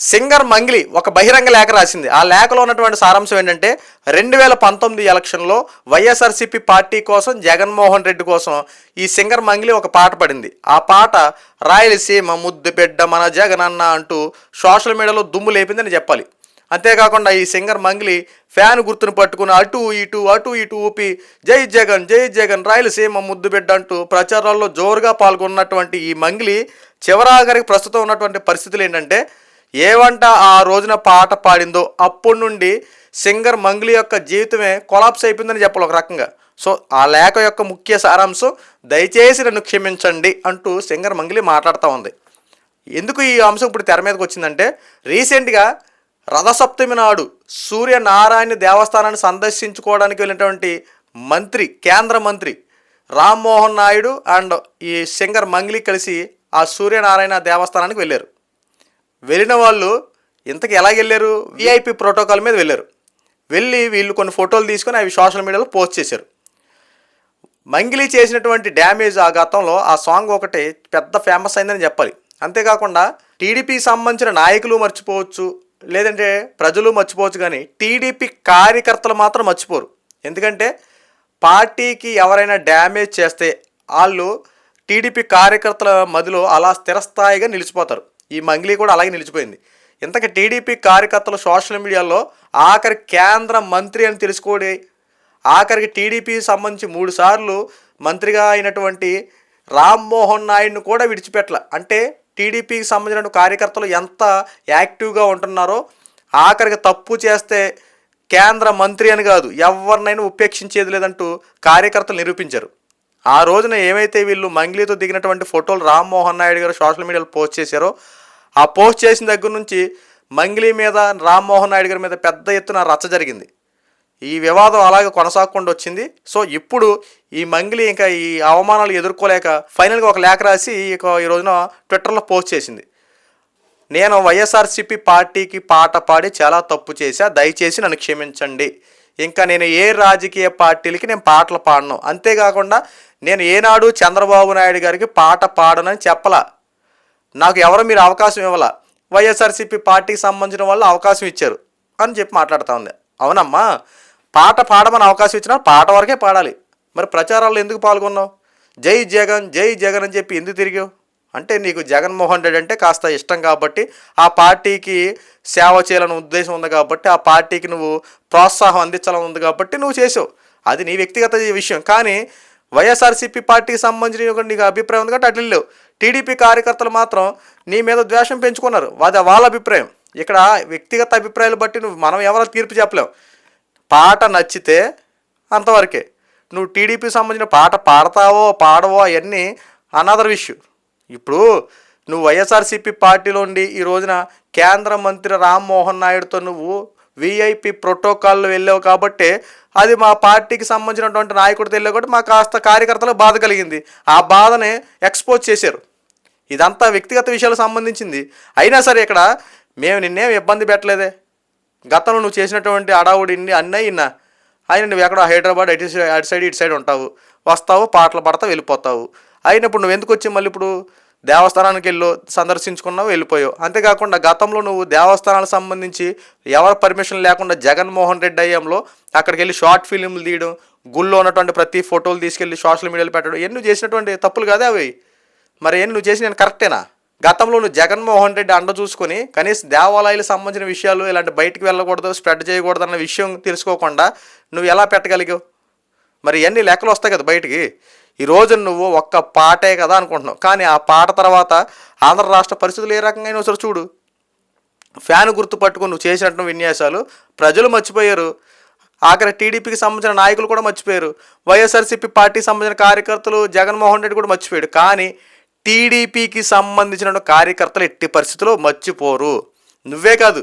Singer Mangli ఒక బహిరంగ లేఖ రాసింది. ఆ లేఖలో ఉన్నటువంటి సారాంశం ఏంటంటే 2019 ఎలక్షన్లో వైఎస్ఆర్సీపీ పార్టీ కోసం జగన్మోహన్ రెడ్డి కోసం ఈ సింగర్ మంగ్లీ ఒక పాట పడింది. ఆ పాట రాయలసీమ ముద్దు బిడ్డ మన జగనన్న అంటూ సోషల్ మీడియాలో దుమ్ము లేపిందని చెప్పాలి. అంతేకాకుండా ఈ సింగర్ మంగ్లీ ఫ్యాన్ గుర్తును పట్టుకుని అటు ఇటు ఊపి జై జగన్ రాయలసీమ ముద్దు బిడ్డ అంటూ ప్రచారాల్లో జోరుగా పాల్గొన్నటువంటి ఈ మంగ్లీ చివరాఖరికి ప్రస్తుతం ఉన్నటువంటి పరిస్థితులు ఏంటంటే ఏవంట ఆ రోజున పాట పాడిందో అప్పటి నుండి సింగర్ మంగ్లీ యొక్క జీవితమే కొలాప్స్ అయిపోయిందని చెప్పాలి ఒక రకంగా. సో ఆ లేఖ యొక్క ముఖ్య సారాంశం దయచేసి నన్ను క్షమించండి అంటూ సింగర్ మంగ్లీ మాట్లాడుతూ ఉంది. ఎందుకు ఈ అంశం ఇప్పుడు తెర మీదకి వచ్చిందంటే రీసెంట్గా రథసప్తమి నాడు సూర్యనారాయణ దేవస్థానాన్ని సందర్శించుకోవడానికి వెళ్ళినటువంటి కేంద్ర మంత్రి రామ్మోహన్ నాయుడు అండ్ ఈ సింగర్ మంగ్లీ కలిసి ఆ సూర్యనారాయణ దేవస్థానానికి వెళ్ళారు. వెళ్ళిన వాళ్ళు ఇంతకు ఎలా వెళ్ళారు? విఐపి ప్రోటోకాల్ మీద వెళ్ళారు. వెళ్ళి వీళ్ళు కొన్ని ఫోటోలు తీసుకొని అవి సోషల్ మీడియాలో పోస్ట్ చేశారు. మంగ్లీ చేసినటువంటి డ్యామేజ్ ఆ గతంలో ఆ సాంగ్ ఒకటి పెద్ద ఫేమస్ అయిందని చెప్పాలి. అంతేకాకుండా టీడీపీకి సంబంధించిన నాయకులు మర్చిపోవచ్చు, లేదంటే ప్రజలు మర్చిపోవచ్చు, కానీ టీడీపీ కార్యకర్తలు మాత్రం మర్చిపోరు. ఎందుకంటే పార్టీకి ఎవరైనా డ్యామేజ్ చేస్తే వాళ్ళు టీడీపీ కార్యకర్తల మధ్యలో అలా స్థిరస్థాయిగా నిలిచిపోతారు. ఈ మంగ్లీ కూడా అలాగే నిలిచిపోయింది. ఇంతకీ టీడీపీ కార్యకర్తలు సోషల్ మీడియాలో ఆఖరి కేంద్ర మంత్రి అని తెలుసుకోడి, ఆఖరికి టీడీపీకి సంబంధించి 3 సార్లు మంత్రిగా అయినటువంటి రామ్మోహన్ నాయుడును కూడా విడిచిపెట్టల. అంటే టీడీపీకి సంబంధించిన కార్యకర్తలు ఎంత యాక్టివ్గా ఉంటున్నారో, ఆఖరికి తప్పు చేస్తే కేంద్ర మంత్రి అని కాదు ఎవరినైనా ఉపేక్షించేది లేదంటూ కార్యకర్తలు నిరూపించారు. ఆ రోజున ఏమైతే వీళ్ళు మంగ్లీతో దిగినటువంటి ఫోటోలు రామ్మోహన్ నాయుడు గారు సోషల్ మీడియాలో పోస్ట్ చేశారో, ఆ పోస్ట్ చేసిన దగ్గర నుంచి మంగ్లీ మీద రామ్మోహన్ నాయుడు గారి మీద పెద్ద ఎత్తున రచ్చ జరిగింది. ఈ వివాదం అలాగే కొనసాగకుండా వచ్చింది. సో ఇప్పుడు ఈ మంగ్లీ ఇంకా ఈ అవమానాలు ఎదుర్కోలేక ఫైనల్గా ఒక లేఖ రాసి ఈ రోజున ట్విట్టర్లో పోస్ట్ చేసింది. నేను వైఎస్ఆర్సీపీ పార్టీకి పాట పాడి చాలా తప్పు చేశా, దయచేసి నన్ను క్షమించండి. ఇంకా నేను ఏ రాజకీయ పార్టీలకి నేను పాటలు పాడను. అంతేకాకుండా నేను ఏనాడు చంద్రబాబు నాయుడు గారికి పాట పాడనని చెప్పలా. నాకు ఎవరు మీరు అవకాశం ఇవ్వాలా, వైఎస్ఆర్సీపీ పార్టీకి సంబంధించిన వాళ్ళు అవకాశం ఇచ్చారు అని చెప్పి మాట్లాడుతూ ఉంది. అవునమ్మా, పాట పాడమని అవకాశం ఇచ్చినా పాట వరకే పాడాలి. మరి ప్రచారాల్లో ఎందుకు పాల్గొన్నావు? జై జగన్ అని చెప్పి ఎందుకు తిరిగావు? అంటే నీకు జగన్మోహన్ రెడ్డి అంటే కాస్త ఇష్టం కాబట్టి, ఆ పార్టీకి సేవ చేయాలని ఉద్దేశం ఉంది కాబట్టి, ఆ పార్టీకి నువ్వు ప్రోత్సాహం అందించాలని ఉంది కాబట్టి నువ్వు చేసావు. అది నీ వ్యక్తిగత విషయం. కానీ వైఎస్ఆర్సీపీ పార్టీకి సంబంధించిన నీకు అభిప్రాయం ఉంది కాబట్టి అట్లా లేవు. టీడీపీ కార్యకర్తలు మాత్రం నీ మీద ద్వేషం పెంచుకున్నారు. అది వాళ్ళ అభిప్రాయం. ఇక్కడ వ్యక్తిగత అభిప్రాయాలు బట్టి మనం ఎవరో తీర్పు చెప్పలేం. పాట నచ్చితే అంతవరకే. నువ్వు టీడీపీకి సంబంధించిన పాట పాడతావో పాడవో అవన్నీ అనదర్ ఇష్యూ. ఇప్పుడు నువ్వు వైఎస్ఆర్సీపీ పార్టీలో ఉండి ఈ రోజున కేంద్ర మంత్రి రామ్మోహన్ నాయుడుతో నువ్వు విఐపి ప్రోటోకాల్లో వెళ్ళావు కాబట్టి, అది మా పార్టీకి సంబంధించినటువంటి నాయకుడితో వెళ్ళావు కాబట్టి మాకు కాస్త కార్యకర్తలకు బాధ కలిగింది. ఆ బాధని ఎక్స్పోజ్ చేశారు. ఇదంతా వ్యక్తిగత విషయాలకు సంబంధించింది. అయినా సరే ఇక్కడ మేము నిన్నేం ఇబ్బంది పెట్టలేదే. గతంలో నువ్వు చేసినటువంటి అడావుడిని అన్నీ ఆయన నువ్వు ఎక్కడ హైదరాబాద్ అటు సైడ్ ఉంటావు, వస్తావు, పాటలు పాడతావు, వెళ్ళిపోతావు. అయినప్పుడు నువ్వు ఎందుకు వచ్చి మళ్ళీ ఇప్పుడు దేవస్థానానికి సందర్శించుకున్నావు, వెళ్ళిపోయావు. అంతేకాకుండా గతంలో నువ్వు దేవస్థానాలకు సంబంధించి ఎవరి పర్మిషన్ లేకుండా జగన్మోహన్ రెడ్డి అయ్యంలో అక్కడికి వెళ్ళి షార్ట్ ఫిలింలు తీయడం, గుళ్ళో ఉన్నటువంటి ప్రతి ఫోటోలు తీసుకెళ్ళి సోషల్ మీడియాలో పెట్టడం, ఎన్ని చేసినటువంటి తప్పులు కాదే అవి. మరి ఎన్ని నువ్వు చేసి నేను కరెక్టేనా? గతంలో నువ్వు జగన్మోహన్ రెడ్డి అండ చూసుకొని కనీసం దేవాలయాలకు సంబంధించిన విషయాలు ఇలాంటి బయటికి వెళ్ళకూడదు, స్ప్రెడ్ చేయకూడదు అన్న విషయం తెలుసుకోకుండా నువ్వు ఎలా పెట్టగలిగావు? మరి ఇవన్నీ లెక్కలు వస్తాయి కదా బయటికి. ఈరోజు నువ్వు ఒక్క పాటే కదా అనుకుంటున్నావు, కానీ ఆ పాట తర్వాత ఆంధ్ర రాష్ట్ర పరిస్థితులు ఏ రకంగా అయినా ఒకసారి చూడు. ఫ్యాన్ గుర్తు పట్టుకుని నువ్వు చేసినట్టు విన్యాసాలు ప్రజలు మర్చిపోయారు. ఆఖరి టీడీపీకి సంబంధించిన నాయకులు కూడా మర్చిపోయారు. వైఎస్ఆర్సీపీ పార్టీకి సంబంధించిన కార్యకర్తలు జగన్మోహన్ రెడ్డి కూడా మర్చిపోయాడు. కానీ టీడీపీకి సంబంధించిన కార్యకర్తలు ఎట్టి పరిస్థితుల్లో మర్చిపోరు. నువ్వే కాదు,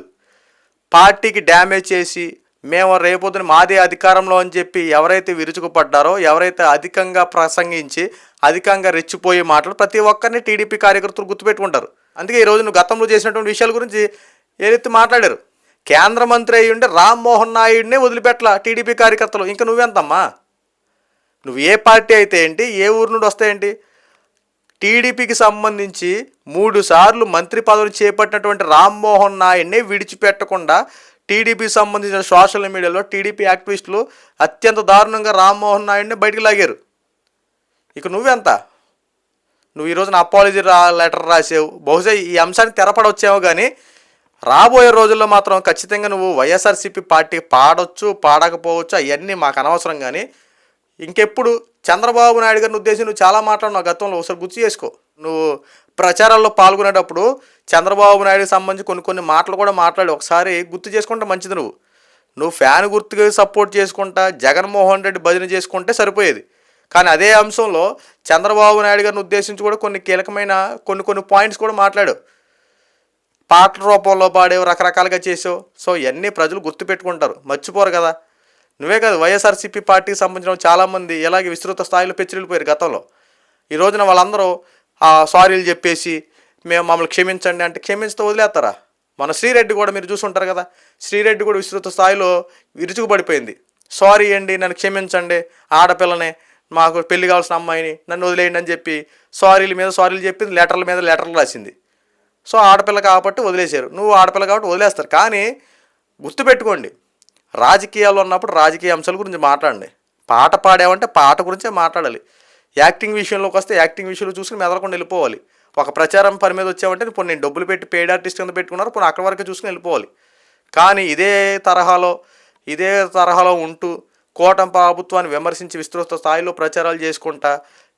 పార్టీకి డ్యామేజ్ చేసి మేము రేపొద్దున మాదే అధికారంలో అని చెప్పి ఎవరైతే విరుచుకుపడ్డారో, ఎవరైతే అధికంగా ప్రసంగించి అధికంగా రెచ్చిపోయే మాటలు ప్రతి ఒక్కరిని టీడీపీ కార్యకర్తలు గుర్తుపెట్టుకుంటారు. అందుకే ఈరోజు నువ్వు గతంలో చేసినటువంటి విషయాల గురించి ఏదైతే మాట్లాడారు. కేంద్ర మంత్రి అయ్యి ఉంటే రామ్మోహన్ నాయుడినే వదిలిపెట్టలా టీడీపీ కార్యకర్తలు. ఇంకా నువ్వెంతమ్మా? నువ్వు ఏ పార్టీ అయితే ఏంటి, ఏ ఊరు నుండి వస్తాయేంటి? టీడీపీకి సంబంధించి 3 సార్లు మంత్రి పదవిని చేపట్టినటువంటి రామ్మోహన్ నాయుడిని విడిచిపెట్టకుండా టీడీపీకి సంబంధించిన సోషల్ మీడియాలో టీడీపీ యాక్టివిస్టులు అత్యంత దారుణంగా రామ్మోహన్ నాయుడిని బయటికి లాగారు. ఇక నువ్వెంత? నువ్వు ఈరోజున అపాలజీ లెటర్ రాసావు, బహుశా ఈ అంశానికి తెరపడవచ్చేమో, కానీ రాబోయే రోజుల్లో మాత్రం ఖచ్చితంగా నువ్వు వైఎస్ఆర్సీపీ పార్టీ పాడొచ్చు పాడకపోవచ్చు అవన్నీ మాకు అనవసరం, కానీ ఇంకెప్పుడు చంద్రబాబు నాయుడు గారిని ఉద్దేశించి నువ్వు చాలా మాట్లాడినావు గతంలో. ఒకసారి గుర్తు చేసుకో. నువ్వు ప్రచారాల్లో పాల్గొనేటప్పుడు చంద్రబాబు నాయుడుకి సంబంధించి కొన్ని మాటలు కూడా మాట్లాడి ఒకసారి గుర్తు చేసుకుంటే మంచిది. నువ్వు ఫ్యాన్ గుర్తుగా సపోర్ట్ చేసుకుంటా జగన్మోహన్ రెడ్డి భజన చేసుకుంటే సరిపోయేది. కానీ అదే అంశంలో చంద్రబాబు నాయుడు గారిని ఉద్దేశించి కూడా కొన్ని కీలకమైన కొన్ని పాయింట్స్ కూడా మాట్లాడు. పాటల రూపంలో పాడేవు, రకరకాలుగా చేసావు. సో ఇవన్నీ ప్రజలు గుర్తుపెట్టుకుంటారు, మర్చిపోరు కదా. నువ్వే కాదు, వైఎస్ఆర్సీపీ పార్టీకి సంబంధించిన చాలామంది ఇలాగే విస్తృత స్థాయిలో పెచ్చిరిపోయారు గతంలో. ఈ రోజున వాళ్ళందరూ సారీలు చెప్పేసి మమ్మల్ని క్షమించండి అంటే క్షమించుతూ వదిలేస్తారా? మన శ్రీరెడ్డి కూడా మీరు చూసుంటారు కదా, శ్రీరెడ్డి కూడా విస్తృత స్థాయిలో విరుచుకుపడిపోయింది. సారీ అండి, నన్ను క్షమించండి, ఆడపిల్లనే, మాకు పెళ్లి కావాల్సిన అమ్మాయిని, నన్ను వదిలేయండి అని చెప్పి సారీల మీద సారీలు చెప్పింది, లెటర్ల మీద లెటర్లు రాసింది. సో ఆడపిల్ల కాబట్టి వదిలేశారు. నువ్వు ఆడపిల్ల కాబట్టి వదిలేస్తారు. కానీ గుర్తుపెట్టుకోండి, రాజకీయాలు ఉన్నప్పుడు రాజకీయ అంశాల గురించి మాట్లాడండి. పాట పాడామంటే పాట గురించే మాట్లాడాలి. యాక్టింగ్ విషయంలోకి వస్తే యాక్టింగ్ విషయంలో చూసుకుని మెదలకుండా వెళ్ళిపోవాలి. ఒక ప్రచారం పని మీద వచ్చామంటే ఇప్పుడు నేను డబ్బులు పెట్టి పెయిడ్ ఆర్టిస్ట్ కింద పెట్టుకున్నారు, ఇప్పుడు అక్కడి వరకు చూసుకుని వెళ్ళిపోవాలి. కానీ ఇదే తరహాలో ఉంటూ కూటమి ప్రభుత్వాన్ని విమర్శించి విస్తృత స్థాయిలో ప్రచారాలు చేసుకుంటా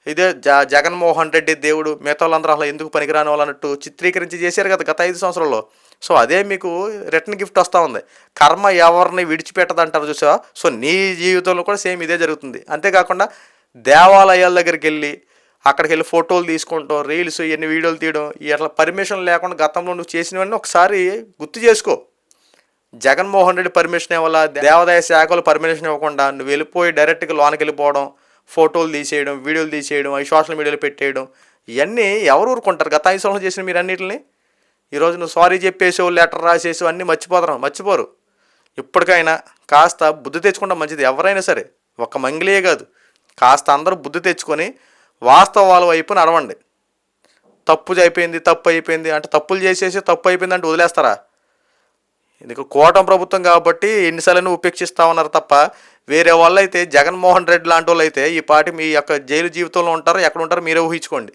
ఇదే జగన్మోహన్ రెడ్డి దేవుడు, మిగతా వాళ్ళందరూ అలా ఎందుకు పనికిరాని వాళ్ళన్నట్టు చిత్రీకరించి చేశారు కదా గత 5 సంవత్సరాల్లో. సో అదే మీకు రిటర్న్ గిఫ్ట్ వస్తూ ఉంది. కర్మ ఎవరిని విడిచిపెట్టదంటారు చూసావా? సో నీ జీవితంలో కూడా సేమ్ ఇదే జరుగుతుంది. అంతేకాకుండా దేవాలయాల దగ్గరికి వెళ్ళి అక్కడికి వెళ్ళి ఫోటోలు తీసుకుంటాం, రీల్స్, ఇవన్నీ వీడియోలు తీయడం, అట్లా పర్మిషన్ లేకుండా గతంలో నువ్వు చేసినవన్నీ ఒకసారి గుర్తు చేసుకో. జగన్మోహన్ రెడ్డి పర్మిషన్ ఇవ్వాలా, దేవాదాయ శాఖలు పర్మిషన్ ఇవ్వకుండా నువ్వు వెళ్ళిపోయి డైరెక్ట్గా లోనికి వెళ్ళిపోవడం, ఫోటోలు తీసేయడం, వీడియోలు తీసేయడం, అవి సోషల్ మీడియాలో పెట్టేయడం, ఇవన్నీ ఎవరు ఊరుకుంటారు? గత 5 సంవత్సరాలు చేసిన మీరు అన్నింటిని ఈరోజు నువ్వు సారీ చెప్పేసావు, లెటర్ రాసేసావు, అన్నీ మర్చిపోరు. ఇప్పటికైనా కాస్త బుద్ధి తెచ్చుకుంటాం మంచిది. ఎవరైనా సరే, ఒక్క మంగిలియే కాదు, కాస్త అందరూ బుద్ధి తెచ్చుకొని వాస్తవాల వైపు నడవండి. తప్పు అయిపోయింది అంటే తప్పులు చేసేసి తప్పు అయిపోయింది అంటే వదిలేస్తారా? ఇది కూటమి ప్రభుత్వం కాబట్టి ఎన్నిసార్లు ఉపేక్షిస్తూ ఉన్నారు తప్ప, వేరే వాళ్ళు అయితే జగన్మోహన్ రెడ్డి లాంటి వాళ్ళు అయితే ఈ పార్టీ మీ యొక్క జైలు జీవితంలో ఉంటారో ఎక్కడ ఉంటారో మీరే ఊహించుకోండి.